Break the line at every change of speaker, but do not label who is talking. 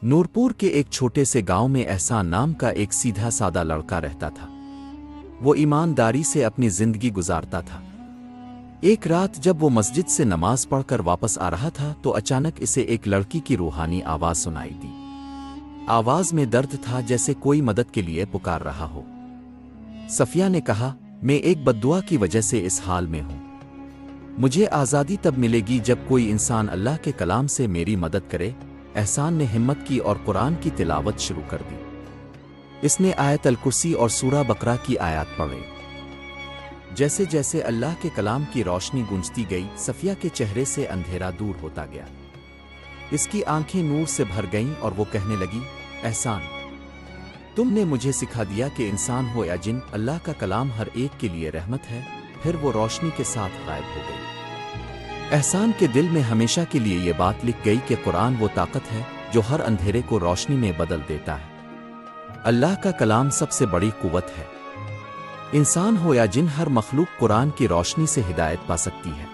نورپور کے ایک چھوٹے سے گاؤں میں احسان نام کا ایک سیدھا سادہ لڑکا رہتا تھا۔ وہ ایمانداری سے اپنی زندگی گزارتا تھا۔ ایک رات جب وہ مسجد سے نماز پڑھ کر واپس آ رہا تھا تو اچانک اسے ایک لڑکی کی روحانی آواز سنائی دی۔ آواز میں درد تھا، جیسے کوئی مدد کے لیے پکار رہا ہو۔ صفیہ نے کہا، میں ایک بددعا کی وجہ سے اس حال میں ہوں۔ مجھے آزادی تب ملے گی جب کوئی انسان اللہ کے کلام سے میری مدد کرے۔ احسان نے ہمت کی اور قرآن کی تلاوت شروع کر دی۔ اس نے آیت الکرسی اور سورہ بقرہ کی آیات پڑھے۔ جیسے جیسے اللہ کے کلام کی روشنی گونجتی گئی، صفیہ کے چہرے سے اندھیرا دور ہوتا گیا۔ اس کی آنکھیں نور سے بھر گئیں اور وہ کہنے لگی، احسان، تم نے مجھے سکھا دیا کہ انسان ہو یا جن، اللہ کا کلام ہر ایک کے لیے رحمت ہے۔ پھر وہ روشنی کے ساتھ غائب ہو گئی۔ احسان کے دل میں ہمیشہ کے لیے یہ بات لکھ گئی کہ قرآن وہ طاقت ہے جو ہر اندھیرے کو روشنی میں بدل دیتا ہے۔ اللہ کا کلام سب سے بڑی قوت ہے۔ انسان ہو یا جن، ہر مخلوق قرآن کی روشنی سے ہدایت پا سکتی ہے۔